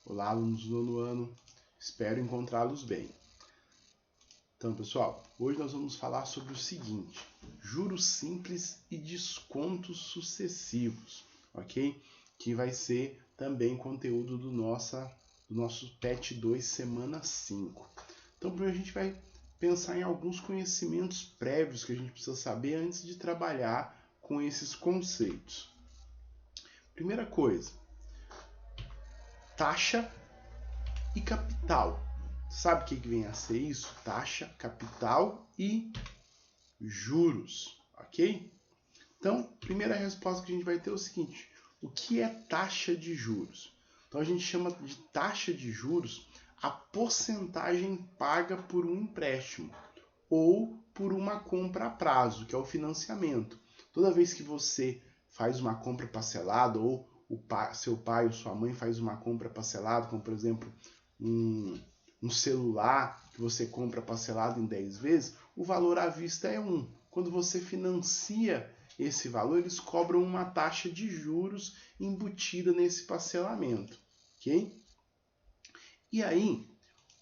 Olá, alunos do nono ano. Espero encontrá-los bem. Então, pessoal, hoje nós vamos falar sobre o seguinte: juros simples e descontos sucessivos, ok? Que vai ser também conteúdo do nosso PET 2, semana 5. Então, primeiro a gente vai pensar em alguns conhecimentos prévios que a gente precisa saber antes de trabalhar com esses conceitos. Primeira coisa, taxa e capital. Sabe o que vem a ser isso? Taxa, capital e juros, ok? Então, primeira resposta que a gente vai ter é o seguinte: o que é taxa de juros? Então, a gente chama de taxa de juros a porcentagem paga por um empréstimo ou por uma compra a prazo, que é o financiamento. Toda vez que você faz uma compra parcelada ou seu pai ou sua mãe faz uma compra parcelada, como por exemplo um celular que você compra parcelado em 10 vezes, o valor à vista é 1. Quando você financia esse valor, eles cobram uma taxa de juros embutida nesse parcelamento, ok? E aí,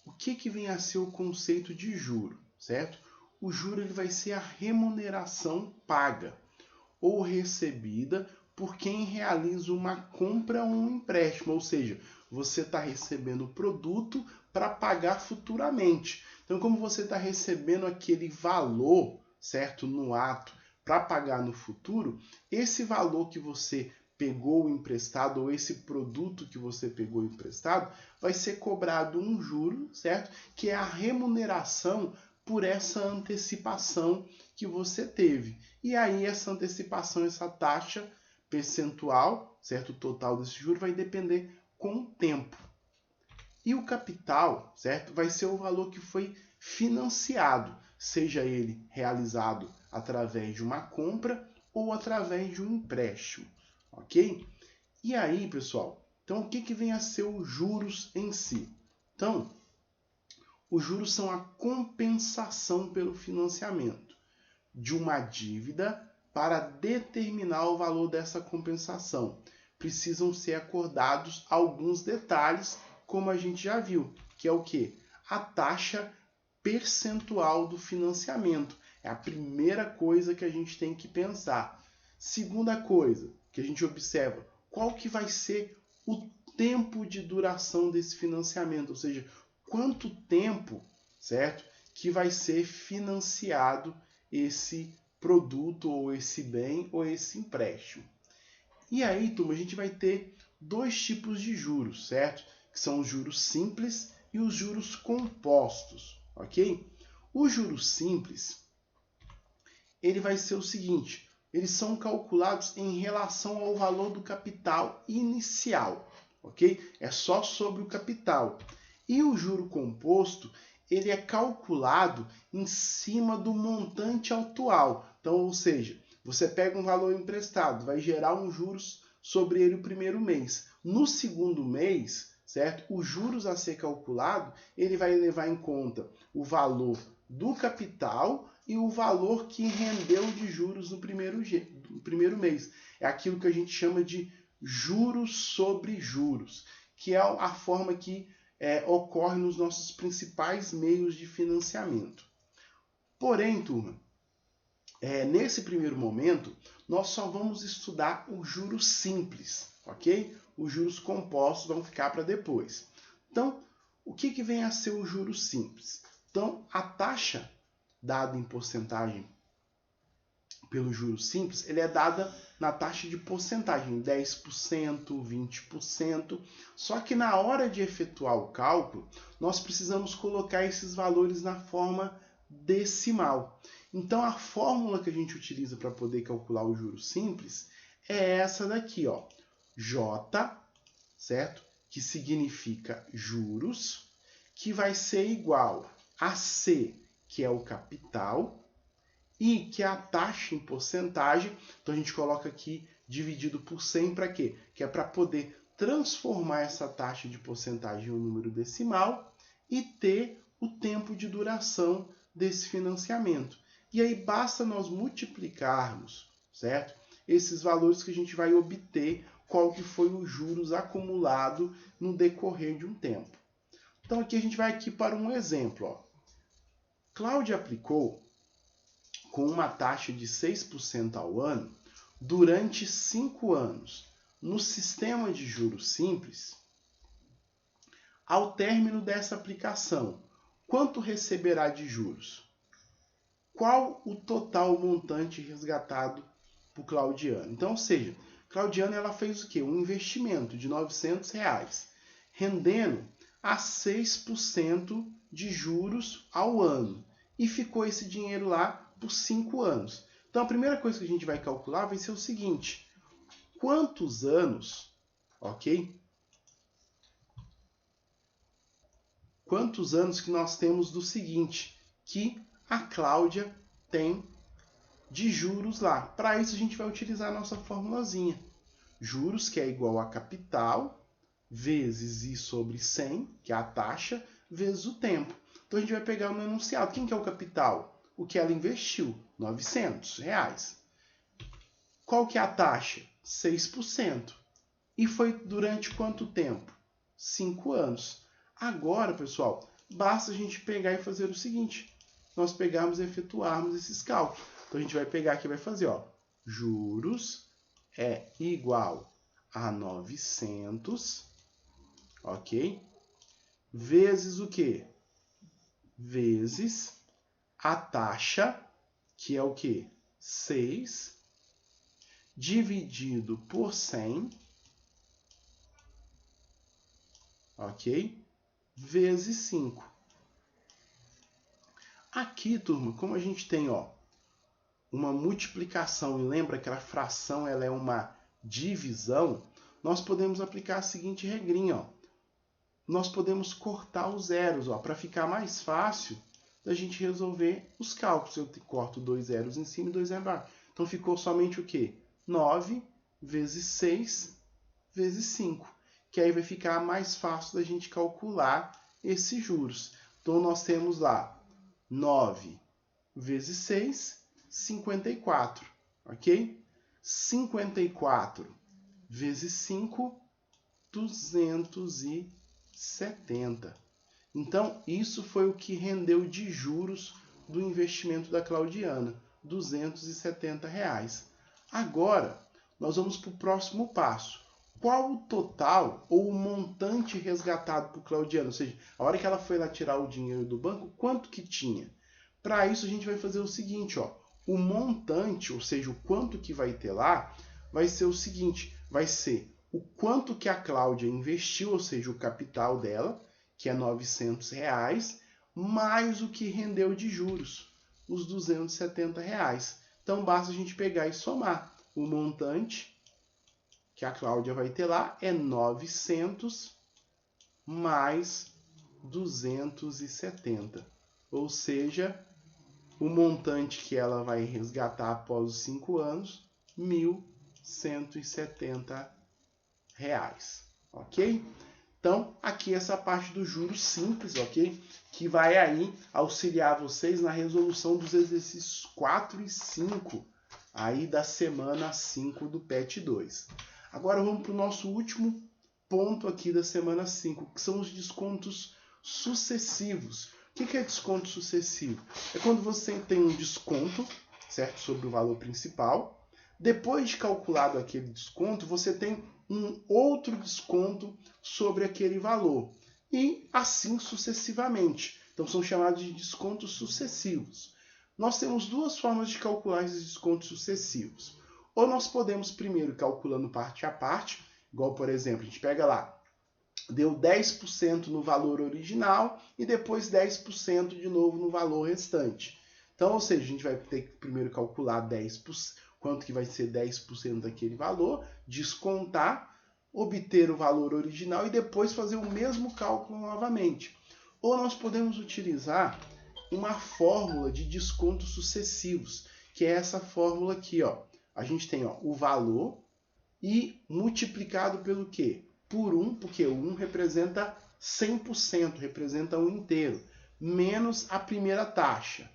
o que vem a ser o conceito de juro, certo? O juro ele vai ser a remuneração paga ou recebida por quem realiza uma compra ou um empréstimo, ou seja, você está recebendo o produto para pagar futuramente. Então, como você está recebendo aquele valor, certo, no ato, para pagar no futuro, esse valor que você pegou emprestado ou esse produto que você pegou emprestado vai ser cobrado um juro, certo? Que é a remuneração por essa antecipação que você teve. E aí essa antecipação, essa taxa percentual, certo? O total desse juro vai depender com o tempo. E o capital, certo? Vai ser o valor que foi financiado, seja ele realizado através de uma compra ou através de um empréstimo, ok? E aí, pessoal, então o que vem a ser os juros em si? Então, os juros são a compensação pelo financiamento de uma dívida. Para determinar o valor dessa compensação, precisam ser acordados alguns detalhes, como a gente já viu, que é o quê? A taxa percentual do financiamento. É a primeira coisa que a gente tem que pensar. Segunda coisa que a gente observa, qual que vai ser o tempo de duração desse financiamento, ou seja, quanto tempo, certo, que vai ser financiado esse produto ou esse bem ou esse empréstimo. E aí, turma, a gente vai ter dois tipos de juros, certo? Que são os juros simples e os juros compostos, ok? O juros simples, ele vai ser o seguinte: eles são calculados em relação ao valor do capital inicial, ok? É só sobre o capital. E o juro composto, ele é calculado em cima do montante atual. Então, ou seja, você pega um valor emprestado, vai gerar um juros sobre ele o primeiro mês. No segundo mês, certo? Os juros a ser calculado, ele vai levar em conta o valor do capital e o valor que rendeu de juros no primeiro mês. É aquilo que a gente chama de juros sobre juros, que é a forma que ocorre nos nossos principais meios de financiamento. Porém, turma, nesse primeiro momento, nós só vamos estudar os juros simples, ok? Os juros compostos vão ficar para depois. Então, o que vem a ser o juros simples? Então, a taxa dada em porcentagem pelo juros simples, ele é dada na taxa de porcentagem, 10%, 20%. Só que na hora de efetuar o cálculo, nós precisamos colocar esses valores na forma decimal. Então, a fórmula que a gente utiliza para poder calcular o juros simples é essa daqui, ó. J, certo? Que significa juros, que vai ser igual a C, que é o capital, e que é a taxa em porcentagem. Então a gente coloca aqui dividido por 100 para quê? Que é para poder transformar essa taxa de porcentagem em um número decimal e ter o tempo de duração desse financiamento. E aí basta nós multiplicarmos, certo? Esses valores que a gente vai obter qual que foi os juros acumulado no decorrer de um tempo. Então aqui a gente vai aqui para um exemplo. Ó. Cláudia aplicou com uma taxa de 6% ao ano durante 5 anos no sistema de juros simples. Ao término dessa aplicação, quanto receberá de juros? Qual o total montante resgatado por Claudiana? Então, ou seja, Claudiana ela fez o quê? Um investimento de R$900, rendendo a 6% de juros ao ano. E ficou esse dinheiro lá por 5 anos. Então, a primeira coisa que a gente vai calcular vai ser o seguinte. Quantos anos, ok? Quantos anos que nós temos do seguinte, que a Cláudia tem de juros lá. Para isso, a gente vai utilizar a nossa formulazinha. Juros, que é igual a capital, vezes I sobre 100, que é a taxa, vezes o tempo. Então, a gente vai pegar no enunciado. Quem que é o capital? O que ela investiu, R$900. Qual que é a taxa? 6%. E foi durante quanto tempo? 5 anos. Agora, pessoal, basta a gente pegar e fazer o seguinte. Nós pegarmos e efetuarmos esses cálculos. Então, a gente vai pegar aqui e vai fazer, ó, juros é igual a 900, ok? Vezes o quê? Vezes a taxa, que é o quê? 6, dividido por 100, ok? Vezes 5. Aqui, turma, como a gente tem, ó, uma multiplicação e lembra que a fração ela é uma divisão, nós podemos aplicar a seguinte regrinha, ó. Nós podemos cortar os zeros, ó, para ficar mais fácil da gente resolver os cálculos. Eu corto 2 zeros em cima e 2 zeros embaixo. Então ficou somente o quê? 9 vezes 6 vezes 5, que aí vai ficar mais fácil da gente calcular esses juros. Então nós temos lá 9 vezes 6, 54, ok? 54 vezes 5, 270. Então, isso foi o que rendeu de juros do investimento da Claudiana, R$270. Agora, nós vamos para o próximo passo. Qual o total ou o montante resgatado por Claudiana? Ou seja, a hora que ela foi lá tirar o dinheiro do banco, quanto que tinha? Para isso, a gente vai fazer o seguinte, ó. O montante, ou seja, o quanto que vai ter lá, vai ser o seguinte, vai ser o quanto que a Cláudia investiu, ou seja, o capital dela, que é R$900, mais o que rendeu de juros, os R$270. Então, basta a gente pegar e somar. O montante que a Cláudia vai ter lá é 900 mais 270. Ou seja, o montante que ela vai resgatar após os 5 anos, R$1.170. Ok? Então, aqui essa parte do juros simples, ok? Que vai aí auxiliar vocês na resolução dos exercícios 4 e 5, aí da semana 5 do PET 2. Agora vamos para o nosso último ponto aqui da semana 5, que são os descontos sucessivos. O que é desconto sucessivo? É quando você tem um desconto, certo, sobre o valor principal. Depois de calculado aquele desconto, você tem um outro desconto sobre aquele valor. E assim sucessivamente. Então, são chamados de descontos sucessivos. Nós temos duas formas de calcular esses descontos sucessivos. Ou nós podemos primeiro calculando parte a parte, igual, por exemplo, a gente pega lá, deu 10% no valor original e depois 10% de novo no valor restante. Então, ou seja, a gente vai ter que primeiro calcular 10%, quanto que vai ser 10% daquele valor, descontar, obter o valor original e depois fazer o mesmo cálculo novamente. Ou nós podemos utilizar uma fórmula de descontos sucessivos, que é essa fórmula aqui, ó. A gente tem, ó, o valor e multiplicado pelo quê? Por 1, porque o 1 representa 100%, representa o inteiro, menos a primeira taxa,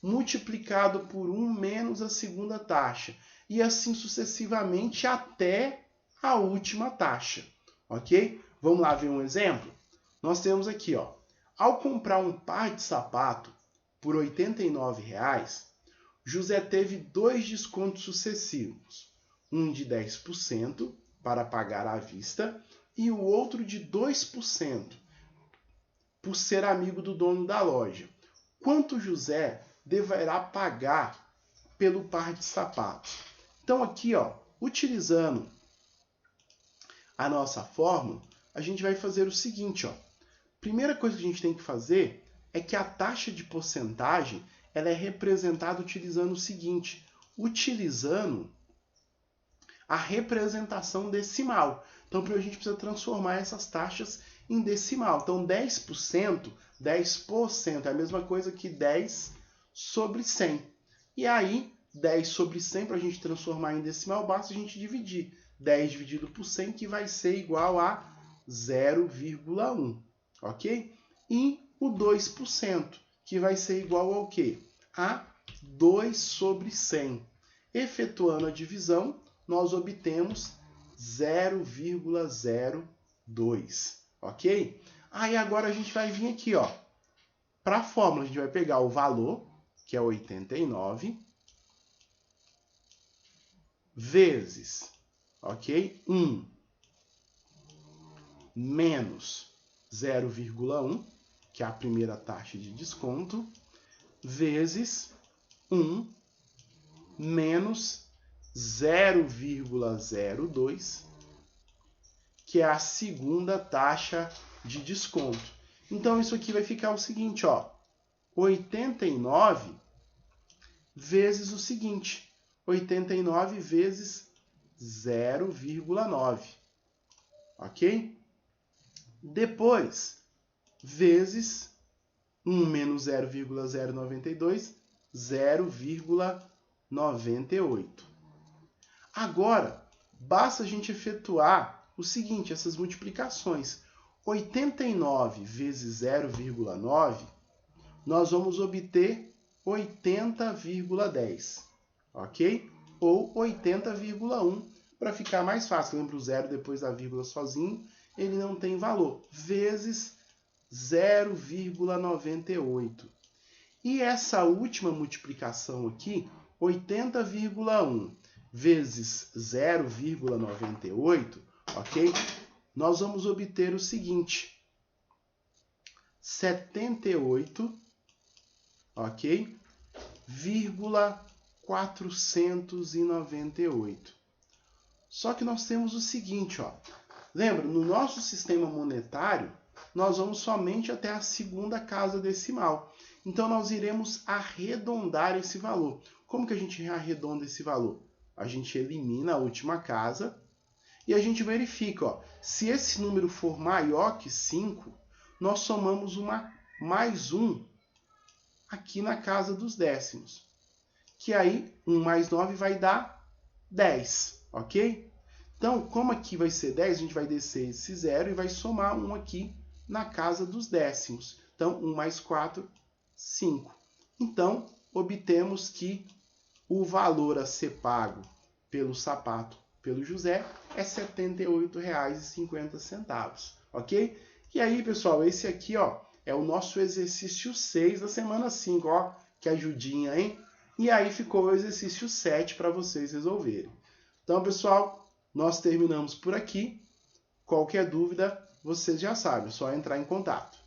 multiplicado por 1 menos a segunda taxa, e assim sucessivamente até a última taxa, ok? Vamos lá ver um exemplo? Nós temos aqui, ó, ao comprar um par de sapato por R$ 89,00, José teve 2 descontos sucessivos, um de 10% para pagar à vista e o outro de 2% por ser amigo do dono da loja. Quanto José deverá pagar pelo par de sapatos? Então aqui, ó, utilizando a nossa fórmula, a gente vai fazer o seguinte, ó. Primeira coisa que a gente tem que fazer é que a taxa de porcentagem ela é representada utilizando o seguinte, utilizando a representação decimal. Então, a gente precisa transformar essas taxas em decimal. Então, 10% é a mesma coisa que 10 sobre 100. E aí, 10 sobre 100, para a gente transformar em decimal, basta a gente dividir. 10 dividido por 100, que vai ser igual a 0,1. Ok? E o 2%, que vai ser igual ao quê? A 2 sobre 100. Efetuando a divisão, nós obtemos 0,02. Ok? Aí agora a gente vai vir aqui, ó. Para a fórmula, a gente vai pegar o valor, que é 89, vezes, ok? 1 menos 0,1, que é a primeira taxa de desconto, vezes 1 menos 0,02, que é a segunda taxa de desconto. Então, isso aqui vai ficar o seguinte, ó, 89 vezes o seguinte, 89 vezes 0,9, ok? Depois, vezes 1 menos 0,092, 0,98. Agora, basta a gente efetuar o seguinte, essas multiplicações. 89 vezes 0,9, nós vamos obter 80,10, ok? Ou 80,1, para ficar mais fácil. Lembra o zero depois da vírgula sozinho, ele não tem valor. Vezes 0,98. E essa última multiplicação aqui, 80,1 vezes 0,98, ok? Nós vamos obter o seguinte, 78, ok? 498. Só que nós temos o seguinte, ó. Lembra, no nosso sistema monetário, nós vamos somente até a segunda casa decimal. Então, nós iremos arredondar esse valor. Como que a gente arredonda esse valor? A gente elimina a última casa e a gente verifica, ó, se esse número for maior que 5, nós somamos mais 1 aqui na casa dos décimos. Que aí, 1 mais 9 vai dar 10, ok? Então, como aqui vai ser 10, a gente vai descer esse 0 e vai somar 1 aqui na casa dos décimos. Então, 1 mais 4, 5. Então, obtemos que o valor a ser pago pelo sapato, pelo José, é R$ 78,50, ok? E aí, pessoal, esse aqui, ó, é o nosso exercício 6 da semana 5, ó, que ajudinha, hein? E aí ficou o exercício 7 para vocês resolverem. Então, pessoal, nós terminamos por aqui. Qualquer dúvida, vocês já sabem, é só entrar em contato.